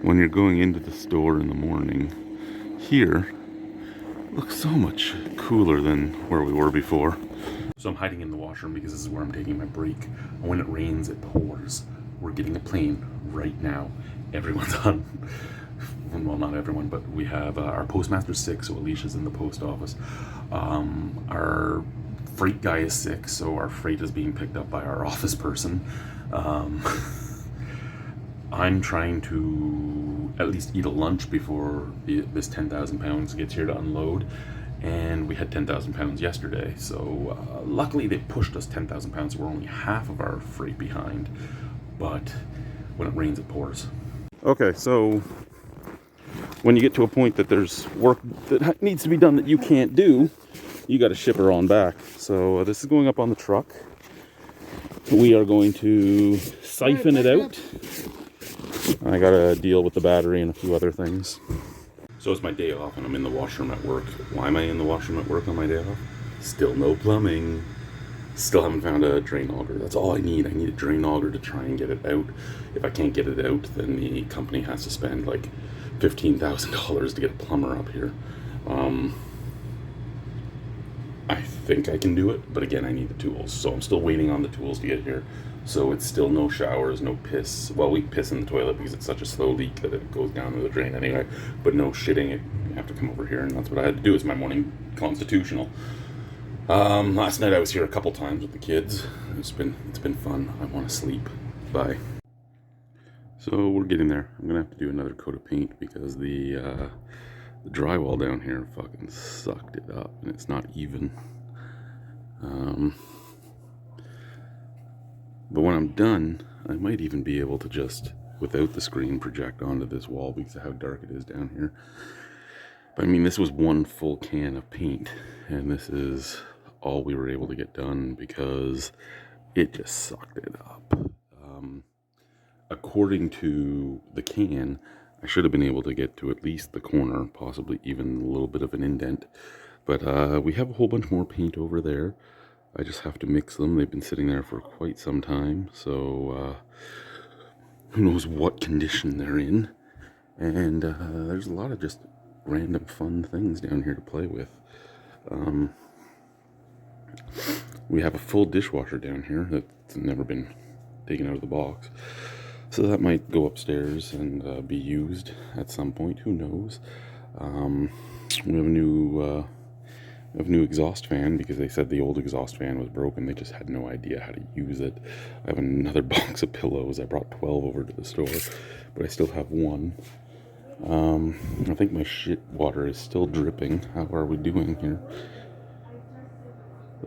when you're going into the store in the morning, here looks so much cooler than where we were before. So I'm hiding in the washroom because this is where I'm taking my break. And when it rains, it pours. We're getting a plane right now. Everyone's on. Well, not everyone, but we have our postmaster's sick, so Alicia's in the post office. Our freight guy is sick, so our freight is being picked up by our office person. I'm trying to at least eat a lunch before this 10,000 pounds gets here to unload. And we had 10,000 pounds yesterday, so luckily they pushed us 10,000 pounds, so we're only half of our freight behind. But when it rains, it pours. Okay, so when you get to a point that there's work that needs to be done that you can't do, you got to ship her on back. So this is going up on the truck. We are going to siphon it out. I got to deal with the battery and a few other things. So it's my day off and I'm in the washroom at work. Why am I in the washroom at work on my day off? Still no plumbing. Still haven't found a drain auger. That's all I need. I need a drain auger to try and get it out. If I can't get it out, then the company has to spend like $15,000 to get a plumber up here. I think I can do it, but again, I need the tools. So I'm still waiting on the tools to get here. So it's still no showers, no piss. Well, we piss in the toilet because it's such a slow leak that it goes down to the drain anyway. But no shitting. You have to come over here, and that's what I had to do. It's my morning constitutional. Last night I was here a couple times with the kids. It's been fun. I want to sleep. Bye. So we're getting there. I'm gonna have to do another coat of paint because the drywall down here fucking sucked it up, and it's not even. But when I'm done, I might even be able to just, without the screen, project onto this wall because of how dark it is down here. But I mean, this was one full can of paint, and this is all we were able to get done because it just sucked it up. According to the can, I should have been able to get to at least the corner, possibly even a little bit of an indent. But we have a whole bunch more paint over there. I just have to mix them. They've been sitting there for quite some time, so who knows what condition they're in. And there's a lot of just random fun things down here to play with. We have a full dishwasher down here that's never been taken out of the box. So that might go upstairs and be used at some point, who knows. We have a new exhaust fan because they said the old exhaust fan was broken. They just had no idea how to use it. I have another box of pillows. I brought 12 over to the store, but I still have one. I think my shit water is still dripping. How are we doing here?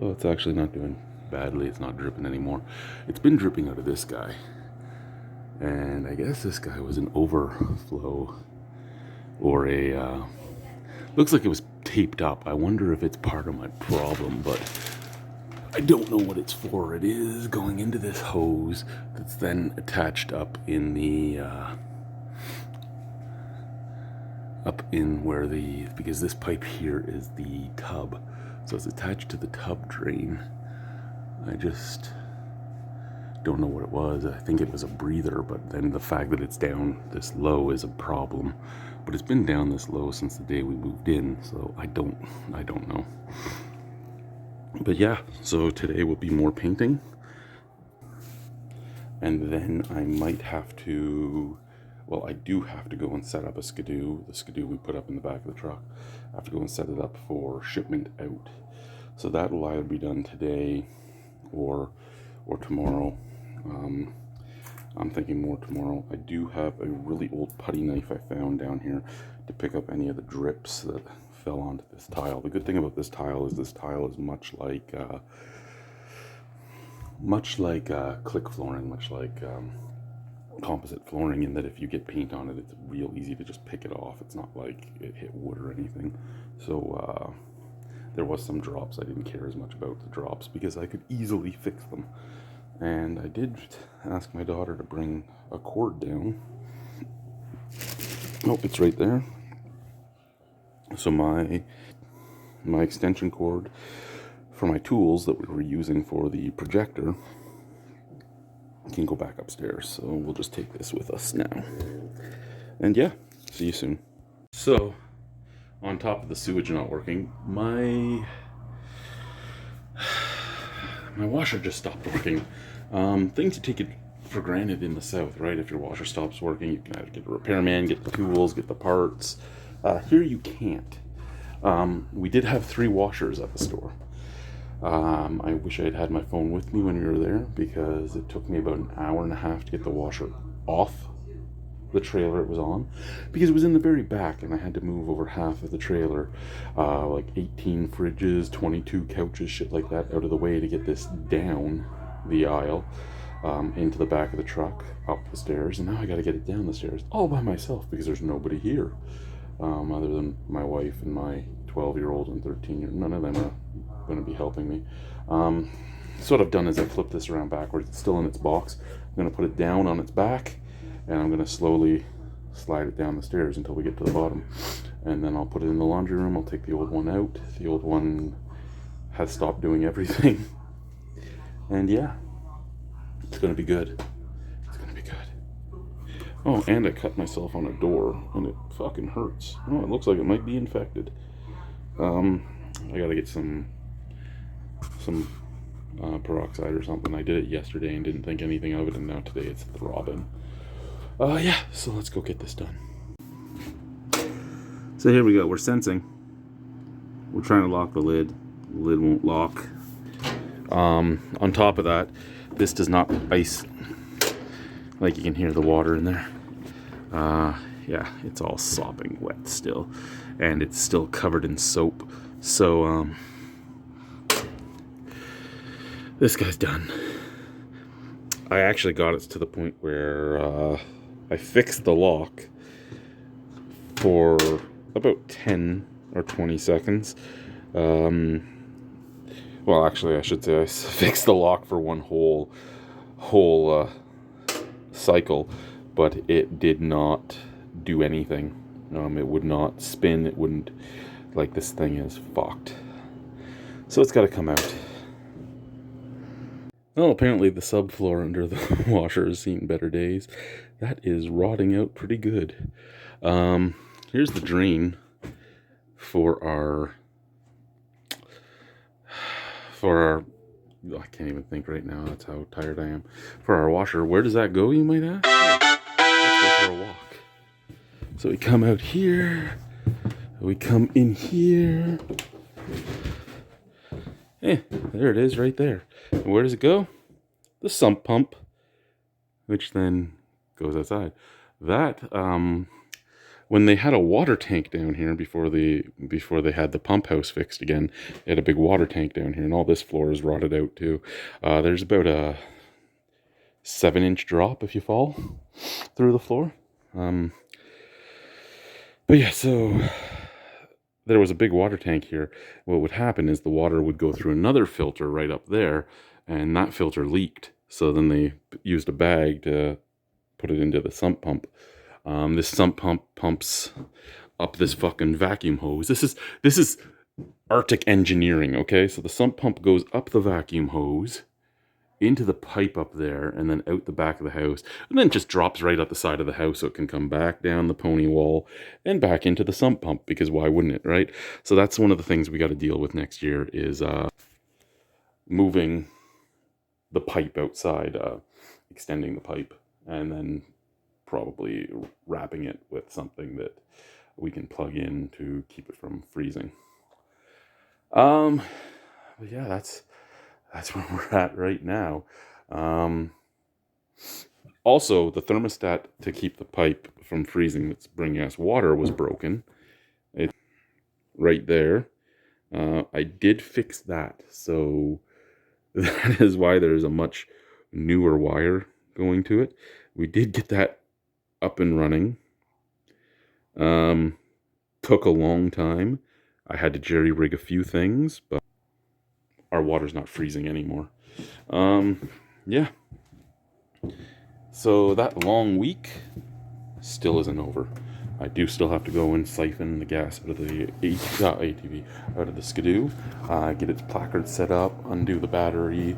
Oh, it's actually not doing badly. It's not dripping anymore. It's been dripping out of this guy. And I guess this guy was an overflow or a... looks like it was taped up. I wonder if it's part of my problem, but I don't know what it's for. It is going into this hose that's then attached up in the because this pipe here is the tub, so it's attached to the tub drain. I just don't know what it was. I think it was a breather, but then the fact that it's down this low is a problem. But it's been down this low since the day we moved in, so I don't know. But yeah, so today will be more painting. And then I might have to, well, I do have to go and set up a skidoo, the skidoo we put up in the back of the truck. I have to go and set it up for shipment out. So that will either be done today or tomorrow. I'm thinking more tomorrow. I do have a really old putty knife I found down here to pick up any of the drips that fell onto this tile. The good thing about this tile is much like click flooring, much like composite flooring, in that if you get paint on it, it's real easy to just pick it off. It's not like it hit wood or anything. So there was some drops. I didn't care as much about the drops because I could easily fix them. And I did ask my daughter to bring a cord down. Oh, it's right there. So my extension cord for my tools that we were using for the projector can go back upstairs. So we'll just take this with us now. And yeah, see you soon. So, on top of the sewage not working, my washer just stopped working. Things you take it for granted in the South, right? If your washer stops working, you can either get a repairman, get the tools, get the parts. Here you can't. We did have 3 washers at the store. I wish I had had my phone with me when we were there, because it took me about an hour and a half to get the washer off the trailer it was on, because it was in the very back and I had to move over half of the trailer, like 18 fridges, 22 couches, shit like that, out of the way to get this down the aisle, into the back of the truck, up the stairs, and now I gotta get it down the stairs all by myself because there's nobody here, other than my wife and my 12-year-old and 13-year-old. None of them are going to be helping me. So what I've done is I flipped this around backwards. It's still in its box. I'm going to put it down on its back, and I'm going to slowly slide it down the stairs until we get to the bottom. And then I'll put it in the laundry room. I'll take the old one out. The old one has stopped doing everything. And yeah, it's going to be good. It's going to be good. Oh, and I cut myself on a door, and it fucking hurts. Oh, it looks like it might be infected. I gotta get some peroxide or something. I did it yesterday and didn't think anything of it, and now today it's throbbing. Yeah, so let's go get this done. So here we go, we're sensing. We're trying to lock the lid. The lid won't lock. On top of that, this does not ice. Like, you can hear the water in there. Yeah, it's all sopping wet still. And it's still covered in soap. So, this guy's done. I actually got it to the point where I fixed the lock for about 10 or 20 seconds. Well, actually, I should say I fixed the lock for one whole cycle, but it did not do anything. It would not spin. It wouldn't. Like, this thing is fucked. So it's got to come out. Well, apparently the subfloor under the washer has seen better days. That is rotting out pretty good. Here's the drain for our I can't even think right now. That's how tired I am. For our washer, where does that go, you might ask? Let's go for a walk. So we come out here. We come in here. There it is right there. And where does it go? The sump pump, which then goes outside. That, when they had a water tank down here before they had the pump house fixed again, they had a big water tank down here, and all this floor is rotted out too. There's about a 7-inch drop if you fall through the floor. But yeah, so there was a big water tank here. What would happen is the water would go through another filter right up there, and that filter leaked. So then they used a bag to put it into the sump pump. This sump pump pumps up this fucking vacuum hose. This is Arctic engineering, okay? So the sump pump goes up the vacuum hose into the pipe up there, and then out the back of the house, and then just drops right up the side of the house, so it can come back down the pony wall and back into the sump pump, because why wouldn't it, right? So that's one of the things we got to deal with next year, is moving the pipe outside, extending the pipe, and then probably wrapping it with something that we can plug in to keep it from freezing. But yeah, that's where we're at right now. Also, the thermostat to keep the pipe from freezing that's bringing us water was broken. It's right there. I did fix that, so that is why there's a much newer wire going to it. We did get that up and running. Took a long time. I had to jerry-rig a few things, but our water's not freezing anymore. Yeah. So that long week still isn't over. I do still have to go and siphon the gas out of the ATV, out of the Skidoo, get its placard set up, undo the battery,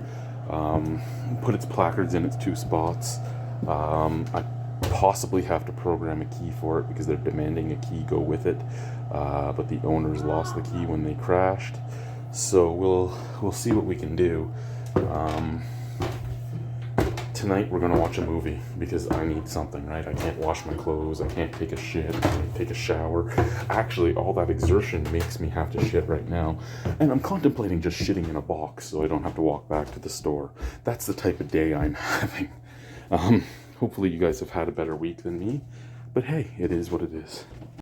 put its placards in its 2 spots. I possibly have to program a key for it because they're demanding a key go with it. But the owners lost the key when they crashed. So we'll see what we can do. Tonight we're gonna watch a movie because I need something, right? I can't wash my clothes, I can't take a shit, I can't take a shower. Actually, all that exertion makes me have to shit right now. And I'm contemplating just shitting in a box so I don't have to walk back to the store. That's the type of day I'm having. Hopefully you guys have had a better week than me. But hey, it is what it is.